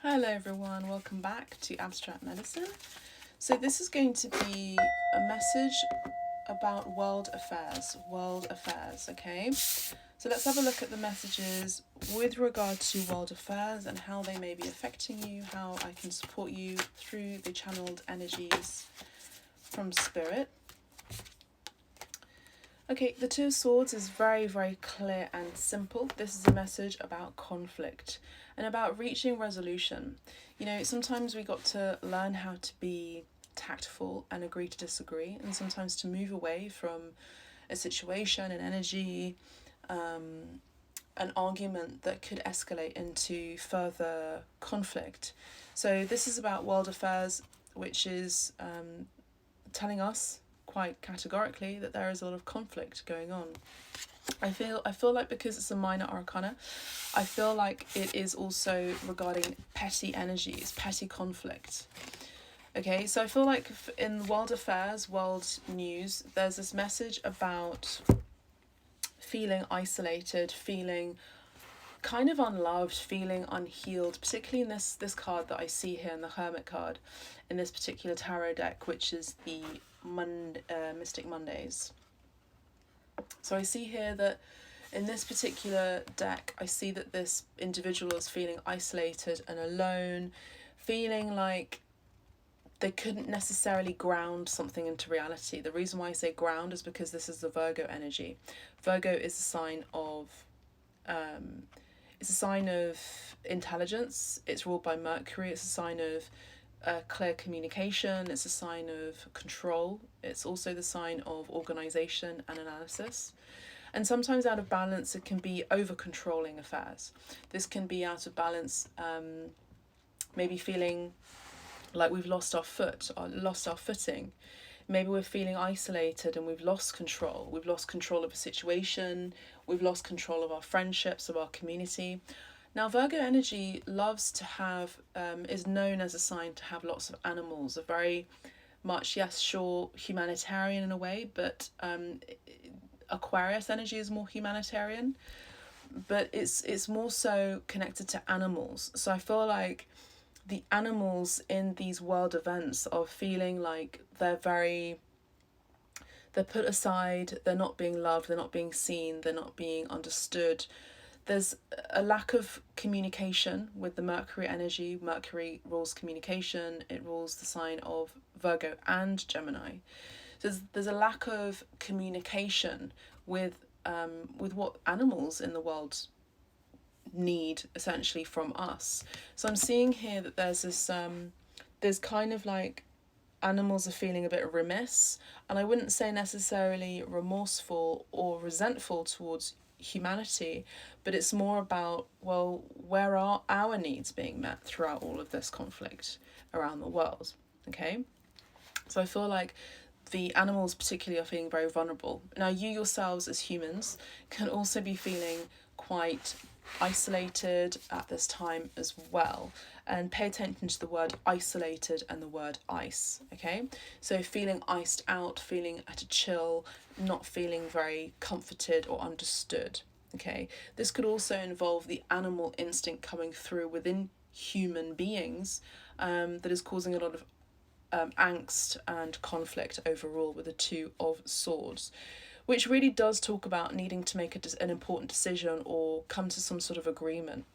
Hello everyone, welcome back to Abstract Medicine. So this is going to be a message about world affairs, okay? So let's have a look at the messages with regard to world affairs and how they may be affecting you, how I can support you through the channeled energies from Spirit. Okay, the Two of Swords is very, very clear and simple. This is a message about conflict and about reaching resolution. You know, sometimes we got to learn how to be tactful and agree to disagree, and sometimes to move away from a situation, an energy, an argument that could escalate into further conflict. So this is about world affairs, which is telling us quite categorically that there is a lot of conflict going on. I feel like because it's a minor arcana, I feel like it is also regarding petty energies, petty conflict. Okay, so I feel like in world affairs, world news, there's this message about feeling isolated, feeling kind of unloved, feeling unhealed, particularly in this card that I see here in the Hermit card, in this particular tarot deck, which is the Mystic Mondays. So I see here that in this particular deck, I see that this individual is feeling isolated and alone, feeling like they couldn't necessarily ground something into reality. The reason why I say ground is because this is the Virgo energy. Virgo is a sign of intelligence. It's ruled by Mercury. It's a sign of clear communication. It's a sign of control. It's also the sign of organization and analysis. And sometimes out of balance, it can be over controlling affairs. This can be out of balance, maybe feeling like we've lost our footing. Maybe we're feeling isolated and we've lost control. We've lost control of a situation. We've lost control of our friendships, of our community. Now, Virgo energy loves to have, is known as a sign to have lots of animals, a very much, yes, sure, humanitarian in a way, but Aquarius energy is more humanitarian, but it's more so connected to animals. So I feel like the animals in these world events are feeling like they're put aside, they're not being loved, they're not being seen, they're not being understood. There's a lack of communication with the Mercury energy. Mercury rules communication. It rules the sign of Virgo and Gemini. So there's a lack of communication with what animals in the world need essentially from us. So I'm seeing here that there's this there's kind of like animals are feeling a bit remiss, and I wouldn't say necessarily remorseful or resentful towards humanity, but it's more about, well, where are our needs being met throughout all of this conflict around the world? Okay, so I feel like the animals particularly are feeling very vulnerable. Now, you yourselves as humans can also be feeling quite isolated at this time as well, and pay attention to the word isolated and the word ice. Okay, so feeling iced out, feeling at a chill, not feeling very comforted or understood. Okay, this could also involve the animal instinct coming through within human beings, that is causing a lot of angst and conflict overall with the Two of Swords, which really does talk about needing to make an important decision or come to some sort of agreement.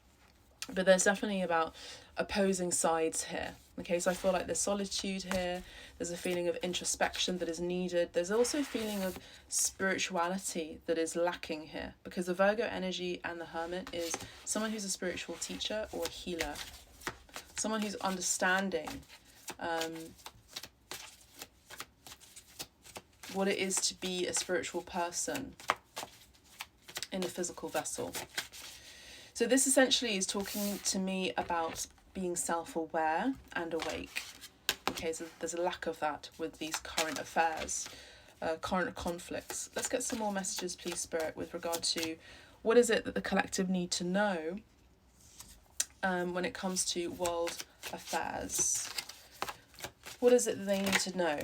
But there's definitely about opposing sides here. Okay, so I feel like there's solitude here. There's a feeling of introspection that is needed. There's also a feeling of spirituality that is lacking here, because the Virgo energy and the Hermit is someone who's a spiritual teacher or a healer, someone who's understanding what it is to be a spiritual person in a physical vessel. So this essentially is talking to me about being self-aware and awake. Okay, so there's a lack of that with these current affairs, current conflicts. Let's get some more messages, please, Spirit, with regard to what is it that the collective need to know when it comes to world affairs. What is it that they need to know?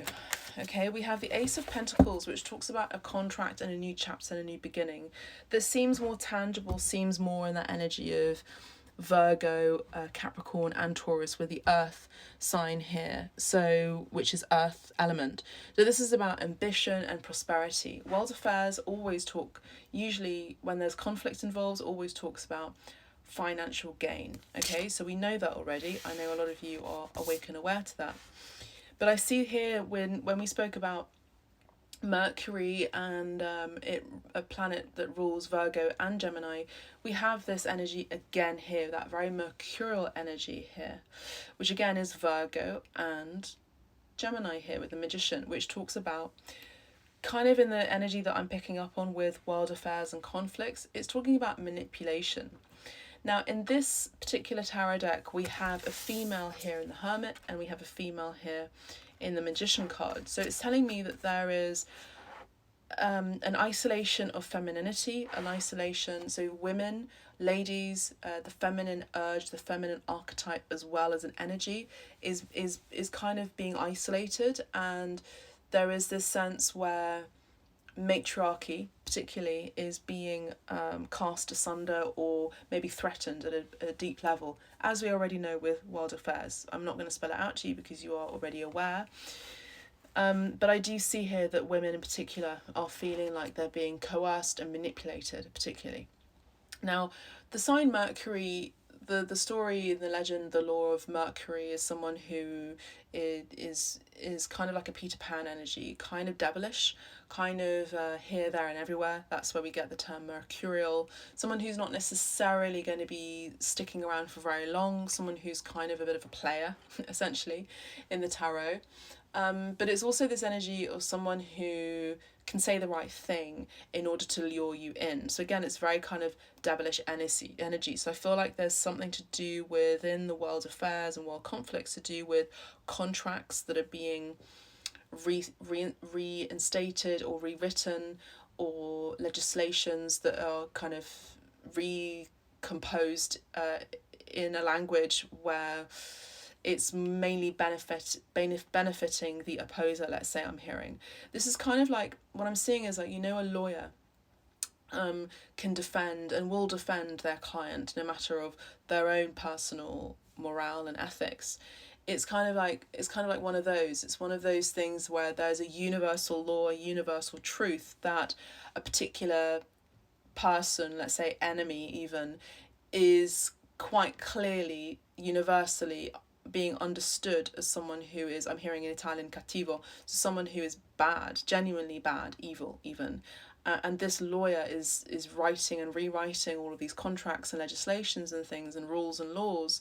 Okay, we have the Ace of Pentacles, which talks about a contract and a new chapter and a new beginning. This seems more tangible, seems more in that energy of Virgo, Capricorn and Taurus with the earth sign here, so which is earth element. So this is about ambition and prosperity. World affairs always talk, usually when there's conflict involved, always talks about financial gain. Okay, so we know that already. I know a lot of you are awake and aware to that. But I see here when we spoke about Mercury and a planet that rules Virgo and Gemini, we have this energy again here, that very mercurial energy here, which again is Virgo and Gemini here with the Magician, which talks about kind of in the energy that I'm picking up on with world affairs and conflicts, it's talking about manipulation. Now, in this particular tarot deck, we have a female here in the Hermit and we have a female here in the Magician card. So it's telling me that there is an isolation of femininity, an isolation, so women, ladies, the feminine urge, the feminine archetype, as well as an energy, is kind of being isolated, and there is this sense where matriarchy particularly is being cast asunder or maybe threatened at a deep level, as we already know with world affairs. I'm not going to spell it out to you because you are already aware, but I do see here that women in particular are feeling like they're being coerced and manipulated particularly. Now, the sign Mercury, the story, the legend, the lore of Mercury is someone who is kind of like a Peter Pan energy, kind of devilish, kind of here, there and everywhere. That's where we get the term mercurial. Someone who's not necessarily going to be sticking around for very long, someone who's kind of a bit of a player, essentially, in the tarot. But it's also this energy of someone who can say the right thing in order to lure you in. So again, it's very kind of devilish energy. So I feel like there's something to do within the world affairs and world conflicts to do with contracts that are being reinstated or rewritten, or legislations that are kind of recomposed in a language where it's mainly benefiting the opposer, let's say. I'm hearing this is kind of like what I'm seeing is like, you know, a lawyer can defend and will defend their client no matter of their own personal morale and ethics. It's kind of like one of those. It's one of those things where there's a universal law, a universal truth that a particular person, let's say enemy even, is quite clearly universally being understood as someone who is, I'm hearing in Italian, cattivo, so someone who is bad, genuinely bad, evil even. And this lawyer is writing and rewriting all of these contracts and legislations and things and rules and laws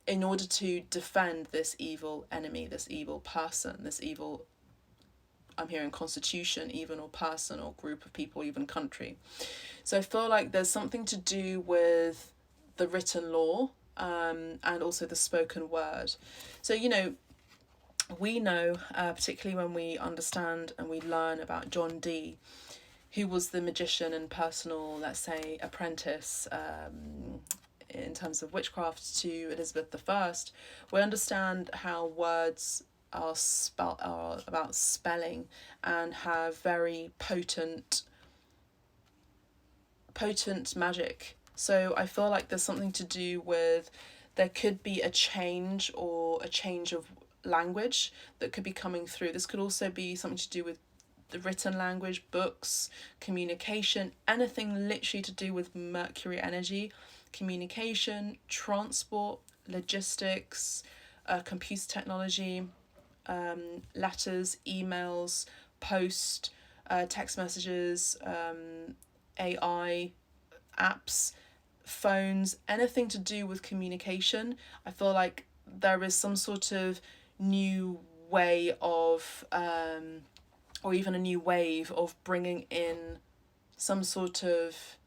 in order to defend this evil enemy, this evil person, this evil, I'm hearing, constitution even, or person or group of people, even country. So I feel like there's something to do with the written law, and also the spoken word. So, you know, we know, particularly when we understand and we learn about John Dee, who was the magician and personal, let's say, apprentice in terms of witchcraft to Elizabeth I, we understand how words are about spelling and have very potent magic. So I feel like there's something to do with, there could be a change of language that could be coming through. This could also be something to do with the written language, books, communication, anything literally to do with Mercury energy, communication, transport, logistics, computer technology, letters, emails, post, text messages, AI, apps, phones, anything to do with communication. I feel like there is some sort of new way of, or even a new wave of bringing in some sort of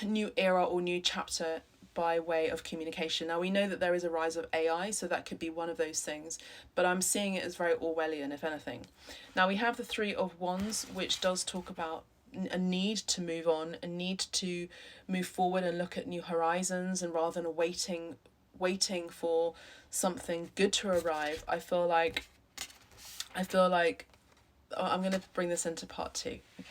new era or new chapter by way of communication. Now we know that there is a rise of AI, so that could be one of those things, but I'm seeing it as very Orwellian, if anything. Now we have the Three of Wands, which does talk about a need to move on, a need to move forward and look at new horizons, and rather than waiting for something good to arrive, I feel like I'm going to bring this into part two. Okay.